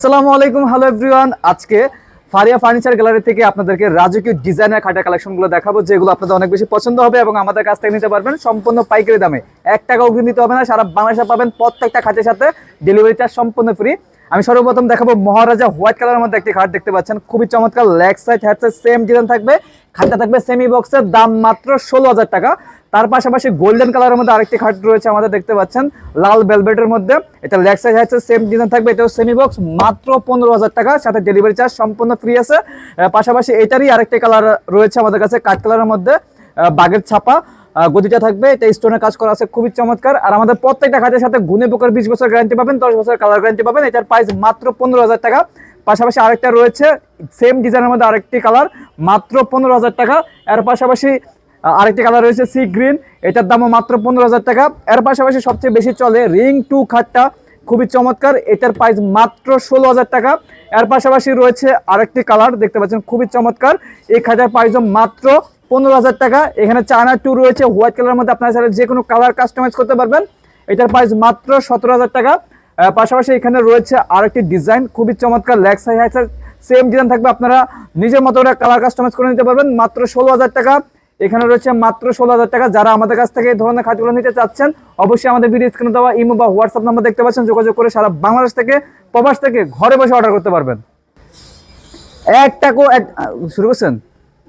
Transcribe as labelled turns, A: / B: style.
A: আসসালামু আলাইকুম, hello everyone. আজকে ফারিয়া ফার্নিচার গ্যালারি থেকে আপনাদেরকে রাজকীয় ডিজাইনের খাটের কালেকশনগুলো দেখাবো, যেগুলো আপনাদের অনেক বেশি পছন্দ হবে এবং আমাদের কাছ থেকে নিতে পারবেন সম্পূর্ণ পাইকারি দামে। 1 টাকাও অগ্রিম দিতে হবে না, সারা বাংলাদেশে পাবেন প্রত্যেকটা খাটের সাথে ডেলিভারি চার্জ সম্পূর্ণ ফ্রি। আমি সর্বপ্রথম দেখাবো মহারাজা হোয়াইট কালারের মধ্যে একটি খাট দেখতে পাচ্ছেন, খুবই চমৎকার। Leg side head side same design থাকবে, খাটটা থাকবে সেমি বক্সের, দাম মাত্র 16,000 টাকা। তার পাশাপাশি গোল্ডেন কালারের মধ্যে আরেকটি খাট রয়েছে আমাদের, দেখতে পাচ্ছেন লাল ভেলভেটের মধ্যে। এটা leg side head side same design থাকবে, এটাও সেমি বক্স, মাত্র 15,000 টাকা, সাথে ডেলিভারি চার্জ সম্পূর্ণ ফ্রি আছে। পাশাপাশি এটারই আরেকটি কালার রয়েছে আমাদের কাছে, কাঠ কালারের মধ্যে বাগের ছাপা গদিটা থাকবে, এটা স্টোনের কাজ করা আছে, খুবই চমৎকার। আর আমাদের প্রত্যেকটা খাটের সাথে গুণে পোকার 20 বছর গ্যারান্টি পাবেন, 10 বছর কালার গ্যারান্টি পাবেন। এটার প্রাইস মাত্র 15,000 টাকা। পাশাপাশি আরেকটা রয়েছে সেম ডিজাইনের মধ্যে আরেকটি কালার, মাত্র 15,000 টাকা। এর পাশাপাশি আরেকটি কালার রয়েছে সি গ্রিন, এটার দামও মাত্র 15,000 টাকা। এর পাশাপাশি সবচেয়ে বেশি চলে রিং 2 খাটটা, খুবই চমৎকার, এটার প্রাইস মাত্র 16,000 টাকা। এর পাশাপাশি রয়েছে আরেকটি কালার দেখতে পাচ্ছেন, খুবই চমৎকার, এই খাটের প্রাইসও মাত্র 15,000 টাকা। এখানে চায়না 2 রয়েছে হোয়াইট কালারের মধ্যে, আপনারা চাইলে যে কোনো কালার কাস্টমাইজ করতে পারবেন, এটার প্রাইস মাত্র 17,000 টাকা। পাশাপাশি এখানে রয়েছে আরেকটি ডিজাইন, খুবই চমৎকার, leg side high side same design থাকবে, আপনারা নিজের মতো করে কালার কাস্টমাইজ করে নিতে পারবেন, মাত্র 16,000 টাকা। এখানে রয়েছে মাত্র 16,000 টাকা। যারা আমাদের কাছ থেকে এই ধরনের খাটগুলো নিতে চাচ্ছেন, অবশ্যই আমাদের ভিডিও স্ক্রিনে দেওয়া ইমো বা হোয়াটসঅ্যাপ নাম্বার দেখতে পাচ্ছেন, যোগাযোগ করে সারা বাংলাদেশ থেকে, প্রবাস থেকে ঘরে বসে অর্ডার করতে পারবেন। শুরু করছেন।